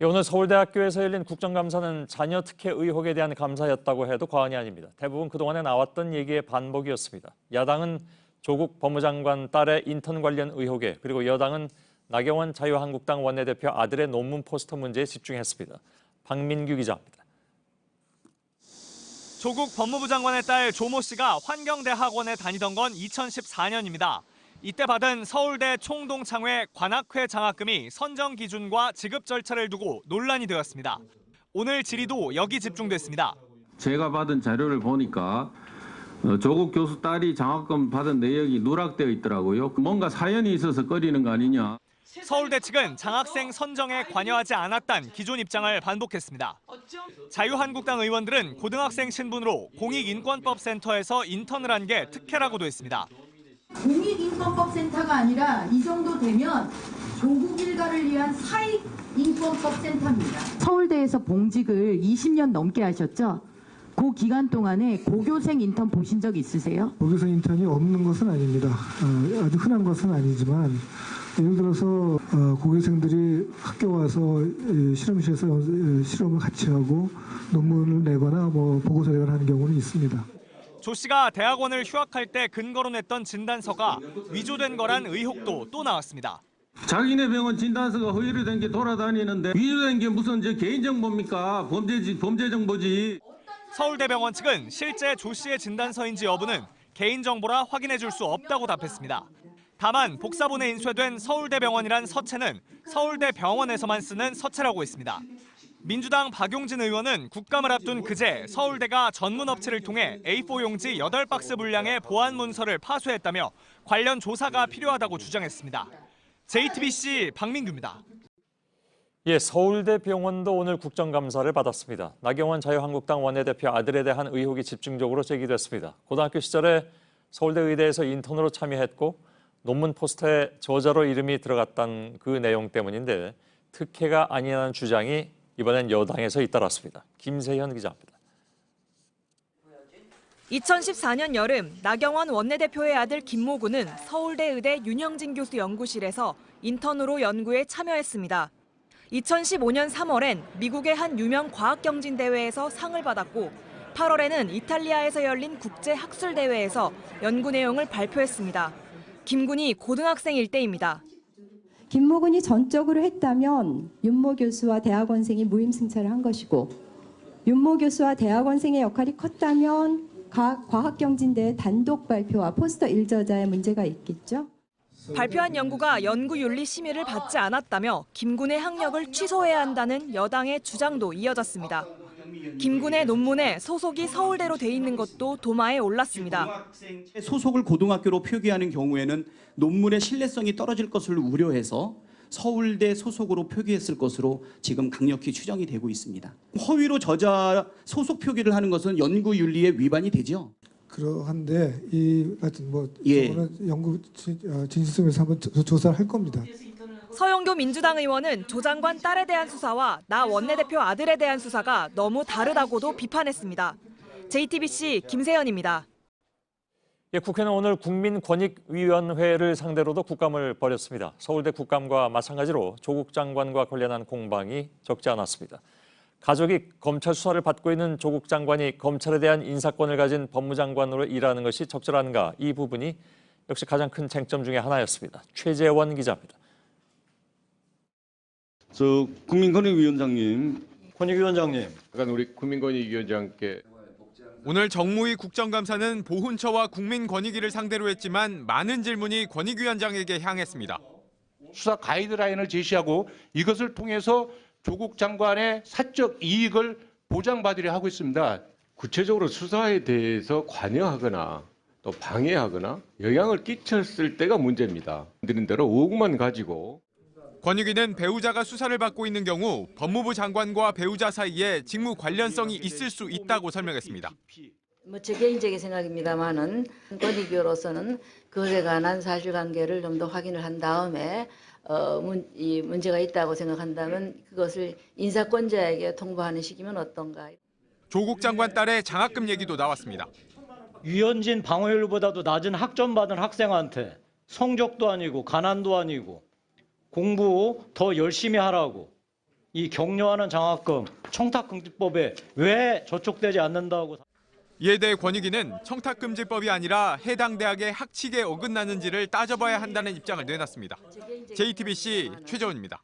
오늘 서울대학교에서 열린 국정감사는 자녀 특혜 의혹에 대한 감사였다고 해도 과언이 아닙니다. 대부분 그동안에 나왔던 얘기의 반복이었습니다. 야당은 조국 법무장관 딸의 인턴 관련 의혹에, 그리고 여당은 나경원 자유한국당 원내대표 아들의 논문 포스터 문제에 집중했습니다. 박민규 기자입니다. 조국 법무부 장관의 딸 조모 씨가 환경대학원에 다니던 건 2014년입니다. 이때 받은 서울대 총동창회 관학회 장학금이 선정 기준과 지급 절차를 두고 논란이 되었습니다. 오늘 질의도 여기 집중됐습니다. 제가 받은 자료를 보니까 조국 교수 딸이 장학금 받은 내역이 누락되어 있더라고요. 뭔가 사연이 있어서 꺼리는 거 아니냐. 서울대 측은 장학생 선정에 관여하지 않았다는 기존 입장을 반복했습니다. 자유한국당 의원들은 고등학생 신분으로 공익인권법센터에서 인턴을 한 게 특혜라고도 했습니다. 공익인권법센터가 아니라 이 정도 되면 조국 일가를 위한 사익인권법센터입니다. 서울대에서 봉직을 20년 넘게 하셨죠? 그 기간 동안에 고교생 인턴 보신 적 있으세요? 고교생 인턴이 없는 것은 아닙니다. 아주 흔한 것은 아니지만 예를 들어서 고교생들이 학교 와서 실험실에서 실험을 같이 하고 논문을 내거나 보고서 내거나 하는 경우는 있습니다. 조 씨가 대학원을 휴학할 때 근거로 냈던 진단서가 위조된 거란 의혹도 또 나왔습니다. 자기네 병원 진단서가 허위로 된 게 돌아다니는데 위조된 게 무슨 개인정보입니까? 범죄정보지. 서울대병원 측은 실제 조 씨의 진단서인지 여부는 개인정보라 확인해 줄 수 없다고 답했습니다. 다만 복사본에 인쇄된 서울대병원이란 서체는 서울대병원에서만 쓰는 서체라고 했습니다. 민주당 박용진 의원은 국감을 앞둔 그제 서울대가 전문업체를 통해 A4 용지 8박스 분량의 보안 문서를 파쇄했다며 관련 조사가 필요하다고 주장했습니다. JTBC 박민규입니다. 서울대 병원도 오늘 국정감사를 받았습니다. 나경원 자유한국당 원내대표 아들에 대한 의혹이 집중적으로 제기됐습니다. 고등학교 시절에 서울대 의대에서 인턴으로 참여했고 논문 포스터에 저자로 이름이 들어갔던 그 내용 때문인데 특혜가 아니라는 주장이 이번엔 여당에서 잇따랐습니다. 김세현 기자입니다. 2014년 여름 나경원 원내대표의 아들 김모군은 서울대 의대 윤영진 교수 연구실에서 인턴으로 연구에 참여했습니다. 2015년 3월엔 미국의 한 유명 과학경진대회에서 상을 받았고 8월에는 이탈리아에서 열린 국제학술대회에서 연구 내용을 발표했습니다. 김 군이 고등학생일 때입니다. 김모군이 전적으로 했다면 윤모 교수와 대학원생이 무임승차를 한 것이고 윤모 교수와 대학원생의 역할이 컸다면 과학경진대회 단독 발표와 포스터 일저자의 문제가 있겠죠. 발표한 연구가 연구윤리 심의를 받지 않았다며 김 군의 학력을 취소해야 한다는 여당의 주장도 이어졌습니다. 김 군의 논문에 소속이 서울대로 돼 있는 것도 도마에 올랐습니다. 소속을 고등학교로 표기하는 경우에는 논문의 신뢰성이 떨어질 것을 우려해서 서울대 소속으로 표기했을 것으로 지금 강력히 추정이 되고 있습니다. 허위로 저자 소속 표기를 하는 것은 연구윤리에 위반이 되죠. 그러한데 하여튼 연구 진실성에서 한번 조사를 할 겁니다. 서영교 민주당 의원은 조 장관 딸에 대한 수사와 나 원내대표 아들에 대한 수사가 너무 다르다고도 비판했습니다. JTBC 김세연입니다. 국회는 오늘 국민권익위원회를 상대로도 국감을 벌였습니다. 서울대 국감과 마찬가지로 조국 장관과 관련한 공방이 적지 않았습니다. 가족이 검찰 수사를 받고 있는 조국 장관이 검찰에 대한 인사권을 가진 법무장관으로 일하는 것이 적절한가, 이 부분이 역시 가장 큰 쟁점 중에 하나였습니다. 최재원 기자입니다. 국민권익위원장님. 약간 우리 국민권익위원장께 오늘 정무위 국정감사는 보훈처와 국민권익위를 상대로 했지만 많은 질문이 권익위원장에게 향했습니다. 수사 가이드라인을 제시하고 이것을 통해서 조국 장관의 사적 이익을 보장받으려 하고 있습니다. 구체적으로 수사에 대해서 관여하거나 또 방해하거나 영향을 끼쳤을 때가 문제입니다. 드린 대로 의혹만 가지고. 권익위는 배우자가 수사를 받고 있는 경우 법무부 장관과 배우자 사이에 직무 관련성이 있을 수 있다고 설명했습니다. 제 개인적인 생각입니다만은 권익위로서는 그것에 관한 사실관계를 좀 더 확인을 한 다음에 이 문제가 있다고 생각한다면 그것을 인사권자에게 통보하는 시기면 어떤가. 조국 장관 딸의 장학금 얘기도 나왔습니다. 유현진 방어율보다도 낮은 학점 받은 학생한테 성적도 아니고 가난도 아니고 공부 더 열심히 하라고 이 격려하는 장학금, 청탁금지법에 왜 저촉되지 않는다고. 이에 대해 권익위는 청탁금지법이 아니라 해당 대학의 학칙에 어긋나는지를 따져봐야 한다는 입장을 내놨습니다. JTBC 최재원입니다.